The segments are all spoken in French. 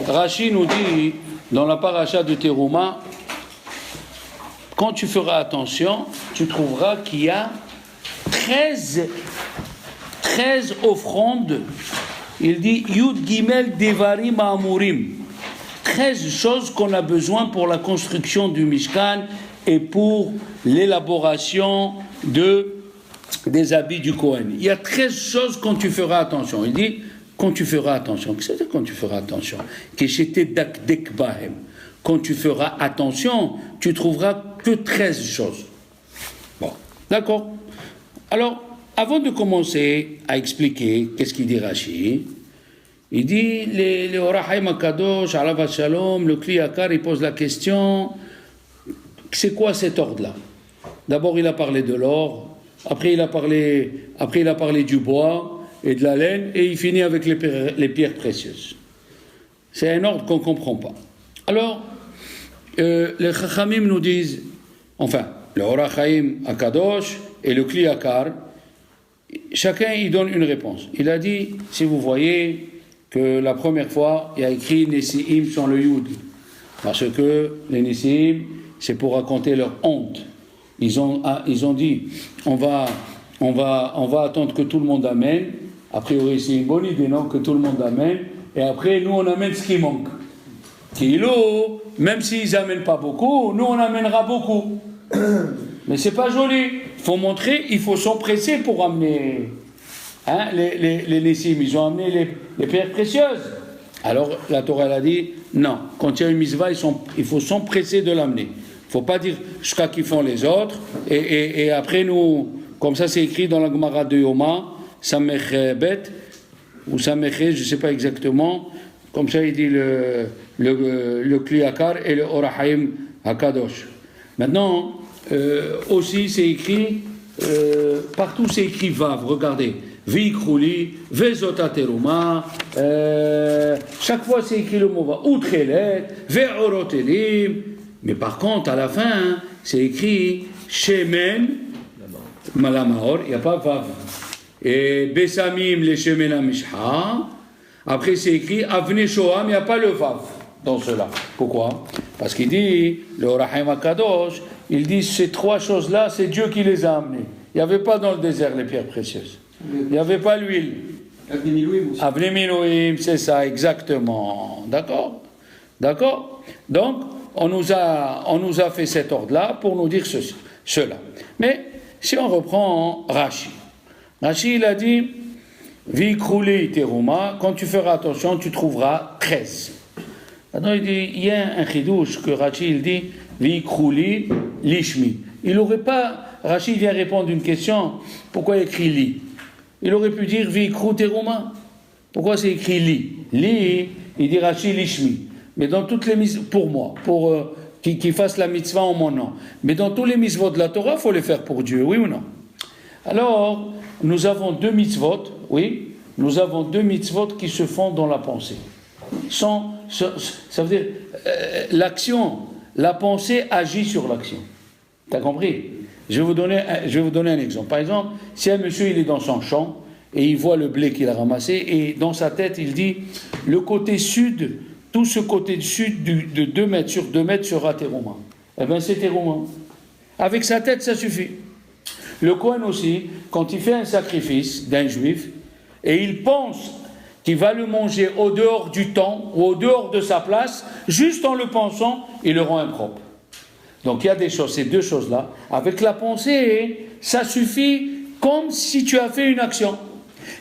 Rashi nous dit, dans la paracha de Teruma, quand tu feras attention, tu trouveras qu'il y a 13 offrandes. Il dit Yud Gimel Devarim Amurim. 13 choses qu'on a besoin pour la construction du Mishkan et pour l'élaboration des habits du Kohen. Il y a 13 choses quand tu feras attention. Il dit quand tu feras attention. Qu'est-ce que c'est quand tu feras attention? Quand tu feras attention, tu trouveras que 13 choses. Bon, d'accord. Alors, avant de commencer à expliquer qu'est-ce qu'il dit Rashi, il dit les Or HaChaim HaKadosh, Alav Shalom, le Kli Yakar, il pose la question, c'est quoi cet ordre-là? D'abord, il a parlé de l'or, après il a parlé du bois et de la laine, et il finit avec les pierres précieuses. C'est un ordre qu'on ne comprend pas. Alors, les Chachamim nous disent, enfin, le Or HaChaim HaKadosh et le Kli Yakar, chacun il donne une réponse. Il a dit, si vous voyez que la première fois, il y a écrit Nesi'im sans le Yud, parce que les Nesi'im, c'est pour raconter leur honte. Ils ont dit, on va attendre que tout le monde amène. A priori, c'est une bonne idée, non, que tout le monde amène, et après, nous, on amène ce qui manque. Kilo, même s'ils n'amènent pas beaucoup, nous, on amènera beaucoup. Mais c'est pas joli. Il faut montrer, il faut s'empresser pour amener. Hein, les Nessim, ils ont amené les pierres précieuses. Alors la Torah elle a dit non, quand il y a une mitzvah, il faut s'empresser de l'amener. Il ne faut pas dire jusqu'à qui font les autres. Et après nous, comme ça c'est écrit dans la Gemara de Yoma, Samech Bet, ou Samech, je ne sais pas exactement. Comme ça il dit le Kli Yakar et le Or HaChaim HaKadosh. Maintenant, aussi c'est écrit, partout c'est écrit Vav, regardez. Vikruli, Vezota Teruma, chaque fois c'est écrit le mot va, Outrelet, Ve'orotelim, mais par contre à la fin c'est écrit Shemen, Malamahor, il n'y a pas Vav, et Besamim le Shemen Amishha, après c'est écrit Avne Shoam, il n'y a pas le Vav dans cela. Pourquoi? Parce qu'il dit, le Or HaChaim HaKadosh, il dit ces trois choses-là, c'est Dieu qui les a amenées. Il n'y avait pas dans le désert les pierres précieuses. Il n'y avait pas l'huile. Avne Milouim, c'est ça, exactement. D'accord? D'accord? Donc, on nous a fait cet ordre-là pour nous dire cela. Mais, si on reprend Rashi. Rashi, il a dit, Vikruli Teruma, quand tu feras attention, tu trouveras 13. Maintenant, il y a un chidouche que Rashi, il dit, Vikruli Lishmi. Il n'aurait pas, Rashi vient répondre une question, pourquoi il écrit Li? Il aurait pu dire Vikru Teruma. Pourquoi c'est écrit Li? Li, il dit Rashi Lishmi. Mais dans toutes les mitzvot, pour moi, pour qu'il fasse la mitzvah en mon nom. Mais dans tous les mitzvot de la Torah, il faut les faire pour Dieu, oui ou non? Alors, nous avons deux mitzvot, oui, nous avons deux mitzvot qui se font dans la pensée. Ça veut dire, l'action, la pensée agit sur l'action. T'as compris? Je vais vous donner un exemple. Par exemple, si un monsieur il est dans son champ et il voit le blé qu'il a ramassé et dans sa tête il dit le côté sud, tout ce côté sud de 2 mètres sur 2 mètres sera Teruma. Eh bien c'est Teruma. Avec sa tête ça suffit. Le Kohen aussi, quand il fait un sacrifice d'un juif et il pense qu'il va le manger au dehors du temps ou au dehors de sa place, juste en le pensant, il le rend impropre. Donc il y a des choses, ces deux choses-là. Avec la pensée, ça suffit comme si tu as fait une action.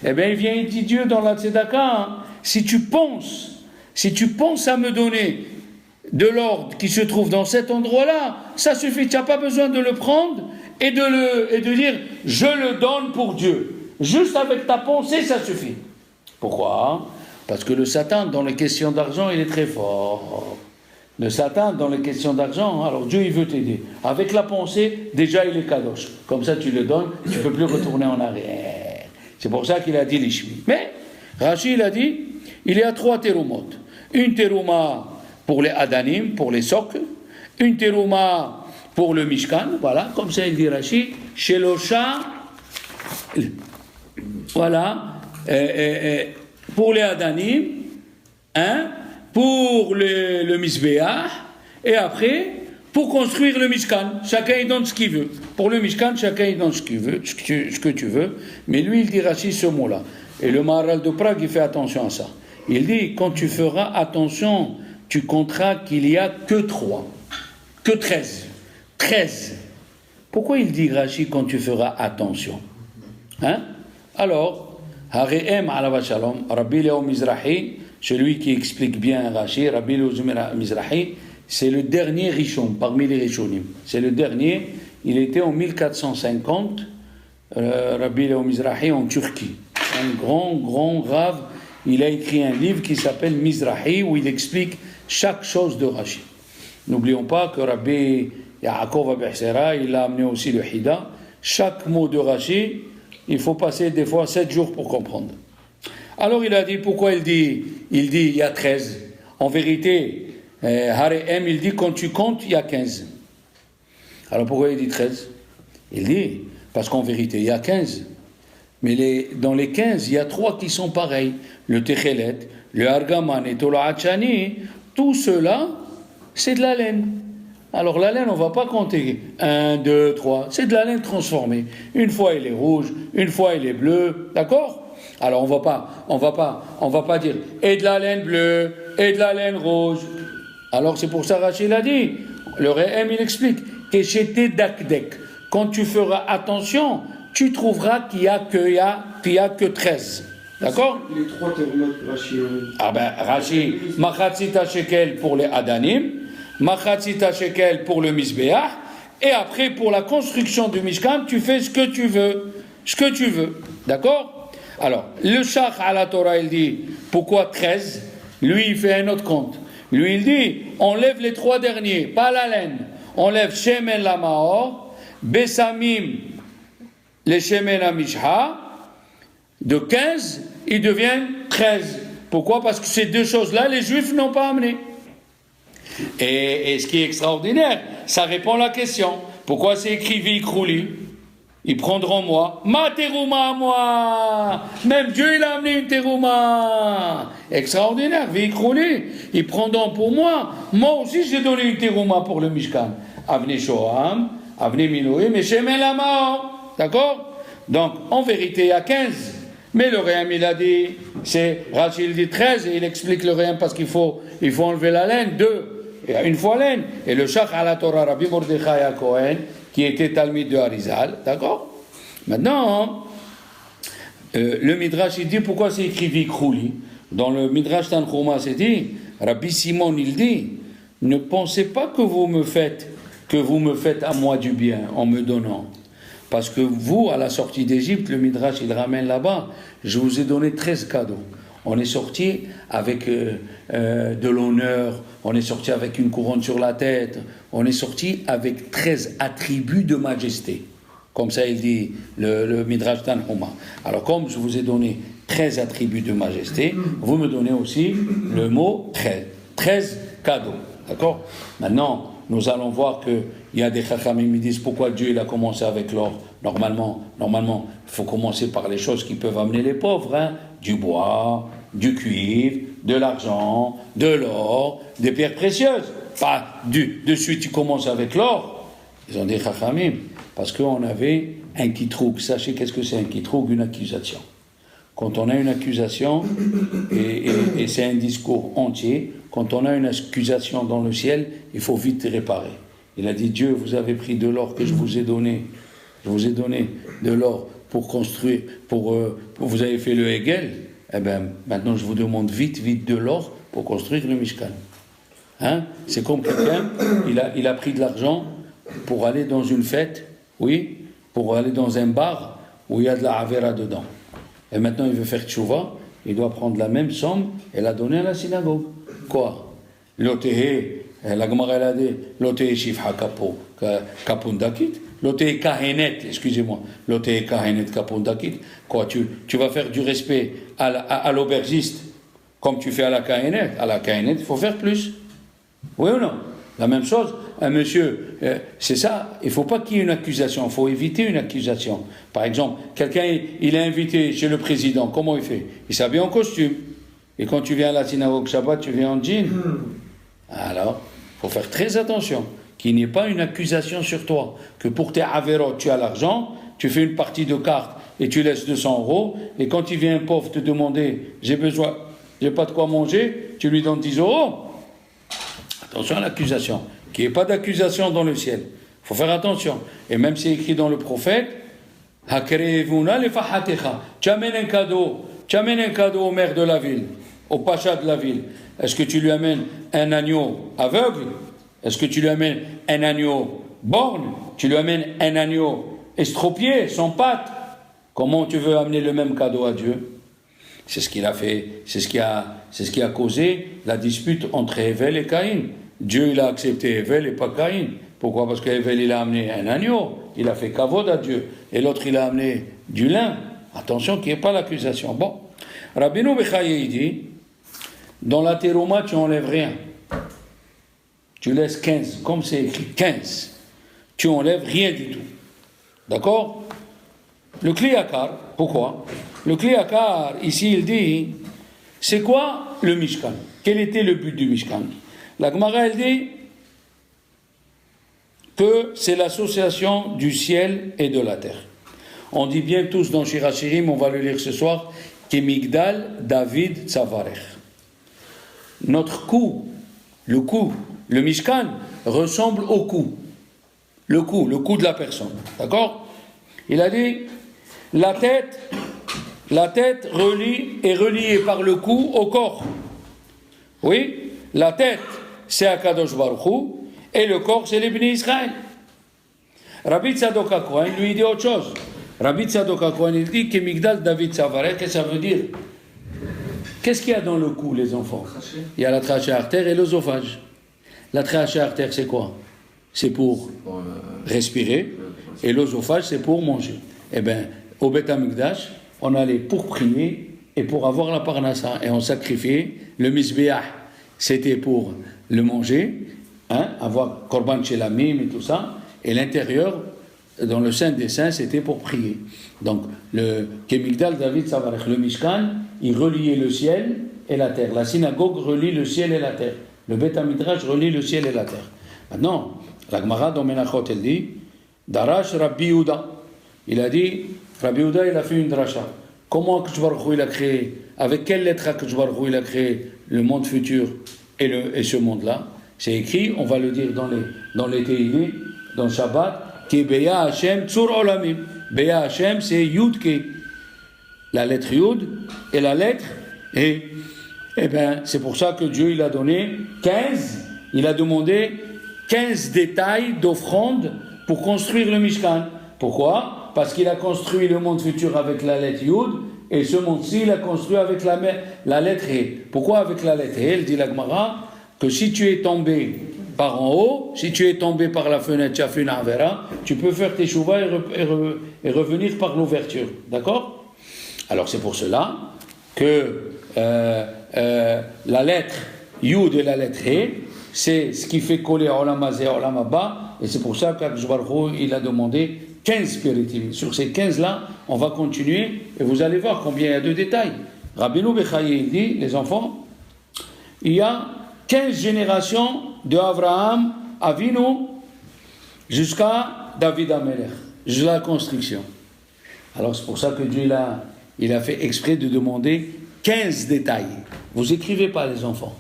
Eh bien, il dit Dieu dans la Tzedaka, hein, si tu penses à me donner de l'ordre qui se trouve dans cet endroit-là, ça suffit. Tu n'as pas besoin de le prendre et de dire je le donne pour Dieu. Juste avec ta pensée, ça suffit. Pourquoi? Parce que le Satan, dans les questions d'argent, il est très fort. Le Satan, dans les questions d'argent, alors Dieu, il veut t'aider. Avec la pensée, déjà, il est kadosh. Comme ça, tu le donnes, tu ne peux plus retourner en arrière. C'est pour ça qu'il a dit l'ishmi. Mais, Rashi, il a dit, il y a 3 terumot. Une teruma pour les adanim, pour les socles. Une teruma pour le mishkan. Voilà, comme ça, il dit Rashi. Shelosha, voilà, pour les adanim, hein, pour pour le Mizbeah, et après, pour construire le Mishkan. Chacun il donne ce qu'il veut. Pour le Mishkan, chacun il donne ce qu'il veut, ce que tu veux. Mais lui, il dit Rashi ce mot-là. Et le Maharal de Prague, il fait attention à ça. Il dit, quand tu feras attention, tu compteras qu'il n'y a que 3, que 13. 13. Pourquoi il dit Rashi quand tu feras attention? Hein? Alors, Hareem Alava Shalom, Rabbi Léo Mizrahi, celui qui explique bien Rashi, Rabbi Léo Mizrahi, c'est le dernier Rishon, parmi les Rishonim. C'est le dernier, il était en 1450, Rabbi Léo Mizrahi en Turquie. Un grand rave, il a écrit un livre qui s'appelle Mizrahi, où il explique chaque chose de Rashi. N'oublions pas que Rabbi Yaakov Abihsera, il a amené aussi le Hida. Chaque mot de Rashi, il faut passer des fois 7 jours pour comprendre. Alors il a dit, pourquoi il dit il y a 13. En vérité, Hareem, il dit quand tu comptes, il y a 15. Alors pourquoi il dit 13? Il dit, parce qu'en vérité, il y a 15. Mais dans les 15, il y a 3 qui sont pareils. Le Techelet, le Argaman et Tola Hachani, tout cela, c'est de la laine. Alors la laine, on ne va pas compter 1, 2, 3. C'est de la laine transformée. Une fois, il est rouge, une fois, il est bleu. D'accord? Alors on va pas dire et de la laine bleue, et de la laine rouge. Alors c'est pour ça Rachid a dit, le Réhem il explique, que j'étais dakdek. Quand tu feras attention, tu trouveras qu'il y a que 13. D'accord? Les 3 thérapeutes Rachid. Ah ben Rachid, Machatzita shekel pour les Adanim, Machatzita shekel pour le Mizbeah, et après pour la construction du Mishkan, tu fais ce que tu veux. D'accord? Alors, le Shach à la Torah, il dit, pourquoi 13? Lui, il fait un autre compte. Lui, il dit, on lève les 3 derniers, pas la laine. On lève Shemen la Maor, Besamim, les Shemen la Mishha, de 15, ils deviennent 13. Pourquoi? Parce que ces 2 choses-là, les Juifs n'ont pas amené. Et ce qui est extraordinaire, ça répond à la question. Pourquoi c'est écrit Vikrouli? Ils prendront moi. Ma terouma à moi. Même Dieu, il a amené une terouma. Extraordinaire. Vikrouli. Ils prendront pour moi. Moi aussi, j'ai donné une terouma pour le Mishkan. Avne Shoham, Avne Minoï, mais Shemen la mort. D'accord? Donc, en vérité, il y a 15. Mais le Réhem, il a dit, c'est Rachid dit 13, et il explique le Réhem parce qu'il faut enlever la laine, 2. Il y a une fois laine. Et le Shach à la Torah, Rabbi Mordechai Cohen, qui était Talmid de Harizal, d'accord? Maintenant, le Midrash, il dit, pourquoi c'est écrit Vikrouli? Dans le Midrash Tanchuma, c'est dit, Rabbi Simon, il dit, ne pensez pas que vous me faites à moi du bien en me donnant. Parce que vous, à la sortie d'Égypte, le Midrash, il ramène là-bas, je vous ai donné 13 cadeaux. On est sorti avec de l'honneur, on est sorti avec une couronne sur la tête, on est sorti avec 13 attributs de majesté. Comme ça, il dit le Midrash Tanhuma. Alors, comme je vous ai donné 13 attributs de majesté, vous me donnez aussi le mot 13. 13 cadeaux. D'accord? Maintenant, nous allons voir qu'il y a des chachamim qui disent pourquoi Dieu il a commencé avec l'or. Normalement, il faut commencer par les choses qui peuvent amener les pauvres, hein? Du bois, du cuivre, de l'argent, de l'or, des pierres précieuses. Pas de suite tu commences avec l'or. Ils ont dit chachamim, parce qu'on avait un kitroug. Sachez qu'est-ce que c'est un kitroug? Une accusation. Quand on a une accusation, et c'est un discours entier, quand on a une accusation dans le ciel, il faut vite réparer. Il a dit, Dieu, vous avez pris de l'or que je vous ai donné. Je vous ai donné de l'or pour construire, vous avez fait le Hegel. Eh bien, maintenant je vous demande vite de l'or pour construire le Mishkan. Hein? C'est comme quelqu'un, il a pris de l'argent pour aller dans une fête, oui, pour aller dans un bar où il y a de la Avera dedans. Et maintenant il veut faire tchouva, il doit prendre la même somme et la donner à la synagogue. Quoi? L'otehe, la Gemara elle a dit, l'otehe shifha kapundakit, l'otehe kahenet, excusez-moi, l'otehe kahenet kapundakit. Quoi, tu vas faire du respect à l'aubergiste comme tu fais à la kahenet. À la kahenet, il faut faire plus. Oui ou non? La même chose, un monsieur, c'est ça, il ne faut pas qu'il y ait une accusation, il faut éviter une accusation. Par exemple, quelqu'un, il est invité chez le président, comment il fait? Il s'habille en costume. Et quand tu viens à la synagogue Shabbat, tu viens en jean. Alors, il faut faire très attention, qu'il n'y ait pas une accusation sur toi, que pour tes avérotes, tu as l'argent, tu fais une partie de carte et tu laisses 200 €, et quand il vient un pauvre te demander, j'ai pas de quoi manger, tu lui donnes 10 €. Attention à l'accusation, qu'il n'y ait pas d'accusation dans le ciel. Il faut faire attention. Et même c'est écrit dans le prophète, tu amènes un cadeau au maire de la ville, au pacha de la ville. Est-ce que tu lui amènes un agneau aveugle? Est-ce que tu lui amènes un agneau borgne? Tu lui amènes un agneau estropié, sans pattes? Comment tu veux amener le même cadeau à Dieu? C'est ce qu'il a fait, c'est ce qui a causé la dispute entre Hevel et Caïn. Dieu, il a accepté Hevel et pas Caïn. Pourquoi? Parce qu'Hevel, il a amené un agneau, il a fait kavod à Dieu, et l'autre, il a amené du lin. Attention qu'il n'y ait pas l'accusation. Bon, Rabbeinu Bechaye, il dit, dans la terouma, tu n'enlèves rien. Tu laisses 15, comme c'est écrit, 15. Tu n'enlèves rien du tout. D'accord? Le Kliyakar, pourquoi? Le Kliyakar, ici, il dit, c'est quoi le Mishkan? Quel était le but du Mishkan? La Gemara, elle dit que c'est l'association du ciel et de la terre. On dit bien tous dans Shir HaShirim, on va le lire ce soir, Kemigdal David Tzavarech. Notre cou, le Mishkan, ressemble au cou. Le cou de la personne. D'accord? Il a dit, la tête est reliée par le cou au corps. Oui? La tête, c'est Akadosh Baruch Hu, et le corps, c'est les Bnei Israël. Rabbi Tzadok HaKohen lui dit autre chose. Rabbi Tzadok HaKohen, il dit que Migdal David Tzavarech, qu'est-ce que ça veut dire? Qu'est-ce qu'il y a dans le cou, les enfants? Il y a la trachée artère et l'œsophage. La trachée artère, c'est quoi? C'est pour respirer, et l'œsophage, c'est pour manger. Eh bien, au Beth Amikdash, on allait pour prier et pour avoir la parnassa, et on sacrifiait le misbéah. C'était pour le manger, avoir korban shelamim et tout ça, et l'intérieur, dans le Saint des Saints, c'était pour prier. Donc, le Kemigdal David Tzavarech, le Mishkan, il reliait le ciel et la terre. La synagogue relie le ciel et la terre. Le Beth Midrash relie le ciel et la terre. Maintenant, la Gemara dans Menachot, elle dit, Darash Rabbi Yehuda. Il a dit, Rabbi Yehuda, il a fait une dracha. Comment Akadosh Baruch Hu il a créé, avec quelle lettre Akadosh Baruch Hu il a créé le monde futur et ce monde-là? C'est écrit, on va le dire dans les Tehillim, dans le Shabbat, que Beya Hashem Tzur Olamim. Beya Hashem, c'est Yud Ke. La lettre Yud et la lettre E. Eh bien, c'est pour ça que Dieu, il a donné 15, il a demandé 15 détails d'offrande pour construire le Mishkan. Pourquoi? Parce qu'il a construit le monde futur avec la lettre Yud, et ce monde-ci, il a construit avec la lettre E. Pourquoi avec la lettre E? Elle dit la Gemara que si tu es tombé par en haut, si tu es tombé par la fenêtre, tu as fait une avera, tu peux faire tes chouvas et revenir par l'ouverture. D'accord? Alors c'est pour cela que la lettre Yud et la lettre E, c'est ce qui fait coller Olam Hazé et Olam Haba, et c'est pour ça qu'Akadosh Baruch Hu, il a demandé 15 spiritim. Sur ces 15-là, on va continuer, et vous allez voir combien il y a de détails. Rabbeinu Bechaye dit, les enfants, il y a 15 générations de Abraham, Avinu, jusqu'à David Amelech, jusqu'à la construction. Alors c'est pour ça que Dieu il a fait exprès de demander 15 détails. Vous écrivez pas, les enfants.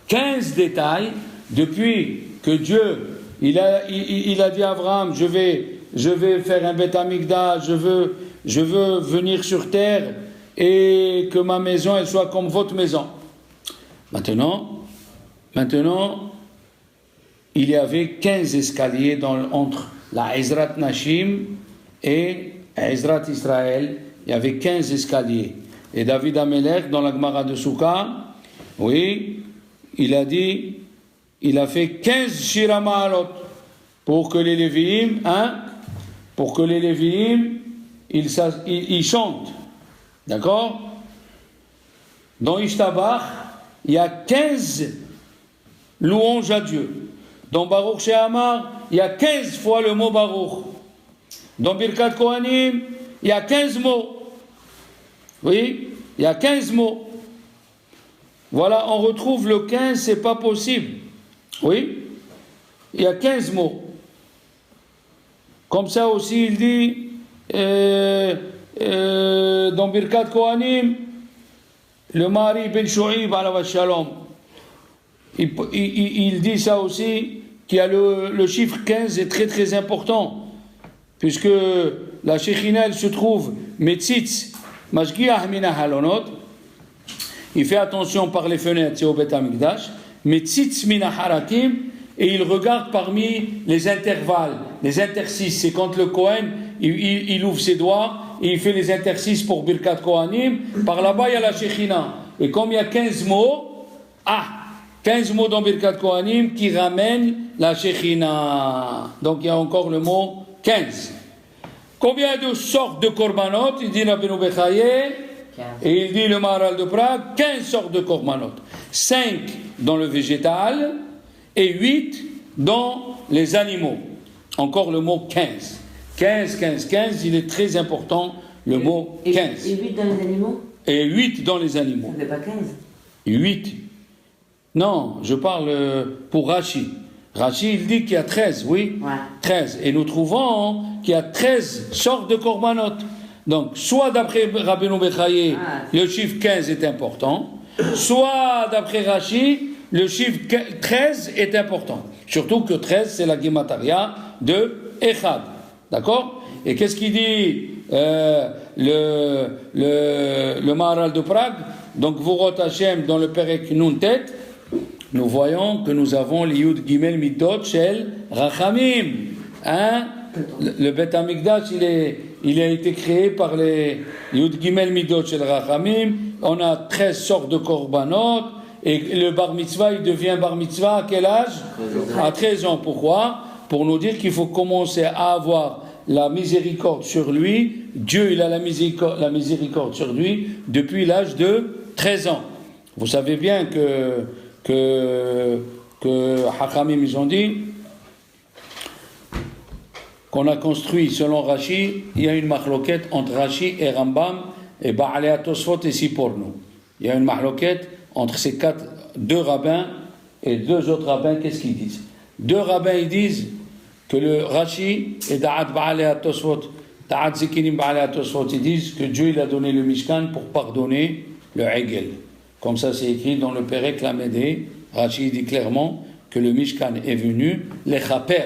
15 détails depuis que Dieu il a dit à Abraham, je vais faire un Beth Amikdash, je veux venir sur terre et que ma maison elle soit comme votre maison. Maintenant, il y avait 15 escaliers entre la Ezrat Nashim et Ezrat Israël. Il y avait 15 escaliers. Et David Amelech, dans la Gemara de Souka, oui, il a dit, il a fait 15 Shira Ma'alot pour que les Lévi'im, ils chantent. D'accord? Dans Ishtabach, il y a 15 louanges à Dieu. Dans Baruch She'amar, il y a 15 fois le mot Baruch. Dans Birkat Kohanim, il y a 15 mots. Oui, il y a 15 mots. Voilà, on retrouve le 15, c'est pas possible. Oui, il y a 15 mots. Comme ça aussi, il dit dans Birkat Kohanim, le mari Ben Shouib alav shalom, il dit ça aussi, qu'il y a le chiffre 15 est très très important, puisque la Shekhinah, elle se trouve Metzitz, Mashgiach Mina Halonot, il fait attention par les fenêtres, c'est au Bet HaMikdash, Metzitz Mina Harakim, et il regarde parmi les intervalles, les interstices, c'est quand le Kohen, il ouvre ses doigts, et il fait les interstices pour Birkat Kohanim, par là-bas il y a la Shekhinah, et comme il y a 15 mots, 15 mots dans Birkat Kohanim qui ramènent la Shekhinah. Donc il y a encore le mot 15. Combien de sortes de korbanot? Il dit Rabbeinu Bechaye, et il dit le Maharal de Prague, 15 sortes de korbanot. 5 dans le végétal et 8 dans les animaux. Encore le mot 15. 15, il est très important, le mot 15. Et 8 dans les animaux? Et 8 dans les animaux. Ça ne fait pas 15. 8. Non, je parle pour Rashi. Rashi, il dit qu'il y a 13, oui. Ouais. 13. Et nous trouvons qu'il y a 13 sortes de korbanot. Donc, soit d'après Rabbeinu Bechaye, le chiffre 15 est important, soit d'après Rashi, le chiffre 13 est important. Surtout que 13, c'est la Gemataria de Echad. D'accord? Et qu'est-ce qu'il dit le Maharal de Prague? Donc, Vorot Hashem, dans le Perek Nuntet, nous voyons que nous avons les Yud Gimel Midot Shel Rachamim. Hein? Le Bet HaMikdash, il a été créé par les Yud Gimel Midot Shel Rachamim. On a 13 sortes de korbanot. Et le bar mitzvah, il devient bar mitzvah à quel âge? À 13 ans. Pourquoi? Pour nous dire qu'il faut commencer à avoir la miséricorde sur lui. Dieu, il a la miséricorde sur lui depuis l'âge de 13 ans. Vous savez bien que Hachamim, ils ont dit qu'on a construit, selon Rashi, il y a une mahloket entre Rashi et Rambam et Baalei Tosfot et Siporno. Il y a une mahloket entre ces deux rabbins et deux autres rabbins. Qu'est-ce qu'ils disent? Deux rabbins, ils disent que le Rashi et Da'at Baalei Tosfot, Da'at Zikinim Baalei Tosfot, ils disent que Dieu il a donné le Mishkan pour pardonner le Hegel. Comme ça, c'est écrit dans le Perek Lamédé. Rashi dit clairement que le Mishkan est venu, les chaper,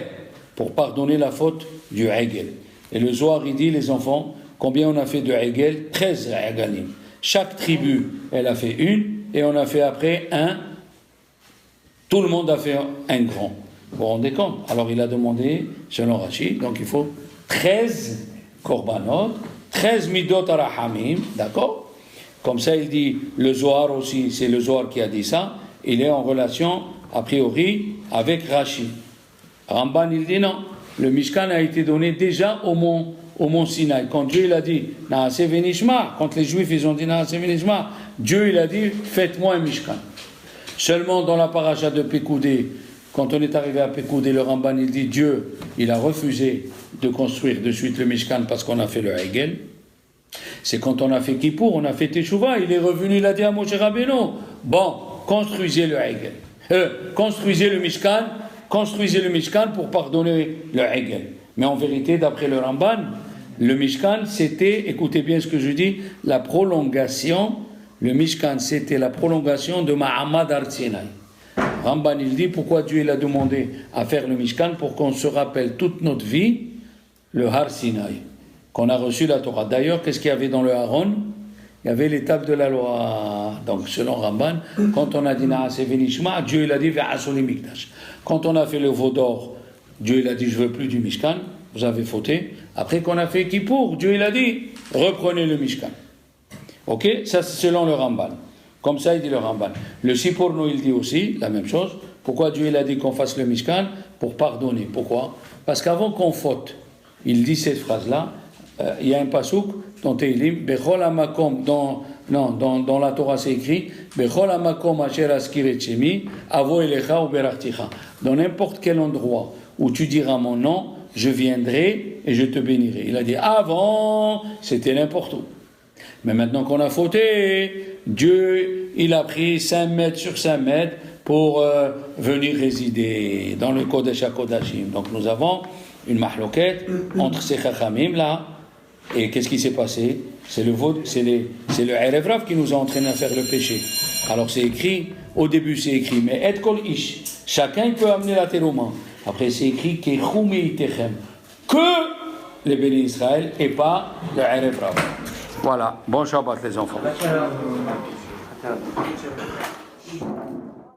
pour pardonner la faute du Hegel. Et le Zohar, il dit, les enfants, combien on a fait de Hegel? 13 Hegelim. Chaque tribu, elle a fait une, et on a fait après un. Tout le monde a fait un grand. Vous vous rendez compte? Alors il a demandé, selon Rashi, donc il faut 13 korbanot, 13 midot arahamim, d'accord? Comme ça, il dit, le Zohar aussi, c'est le Zohar qui a dit ça, il est en relation, a priori, avec Rashi. Ramban, il dit non, le Mishkan a été donné déjà au mont Sinaï. Quand Dieu, il a dit, Naaseh venishma, quand les Juifs, ils ont dit Naaseh venishma, Dieu, il a dit, faites-moi un Mishkan. Seulement dans la paracha de Pekoudé, quand on est arrivé à Pekoudé, le Ramban, il dit, Dieu, il a refusé de construire de suite le Mishkan parce qu'on a fait le Hegel. C'est quand on a fait Kippour, on a fait Teshuvah, il est revenu, il a dit à Moshe Rabbeinu, bon, construisez le Hegel. Construisez le Mishkan pour pardonner le Hegel. Mais en vérité, d'après le Ramban, le Mishkan, c'était, écoutez bien ce que je dis, la prolongation, le Mishkan, c'était la prolongation de Ma'amad Har Sinai. Ramban, il dit, pourquoi Dieu il a demandé à faire le Mishkan? Pour qu'on se rappelle toute notre vie, le Har Sinai, qu'on a reçu la Torah. D'ailleurs, qu'est-ce qu'il y avait dans le Haron? Il y avait l'étape de la loi. Donc, selon Ramban, quand on a dit Naaseh venishma, Dieu il a dit Ve'asoli mikdash. Quand on a fait le veau d'or, Dieu il a dit je veux plus du Mishkan, vous avez fauté. Après qu'on a fait Kippour, Dieu il a dit reprenez le Mishkan. Ok? Ça c'est selon le Ramban. Comme ça il dit le Ramban. Le Siporno il dit aussi la même chose. Pourquoi Dieu il a dit qu'on fasse le Mishkan? Pour pardonner. Pourquoi? Parce qu'avant qu'on faute, il dit cette phrase-là. Il y a un pasouk dans Teilim, Bechol Hamakom, dans la Torah c'est écrit, Bechol Hamakom Asher Askir et Shemi, Avo Elecha ou Berachticha. Dans n'importe quel endroit où tu diras mon nom, je viendrai et je te bénirai. Il a dit avant, c'était n'importe où. Mais maintenant qu'on a fauté, Dieu, il a pris 5 mètres sur 5 mètres pour venir résider dans le Kodesh HaKodashim. Donc nous avons une mahloquette entre ces chachamim là, et qu'est-ce qui s'est passé? C'est le Erev Rav qui nous a entraîné à faire le péché. Alors c'est écrit, au début c'est écrit, mais et kol ish, chacun peut amener la terouma. Après c'est écrit, que les bénis Israël et pas le Erev Rav. Voilà, bon Shabbat les enfants.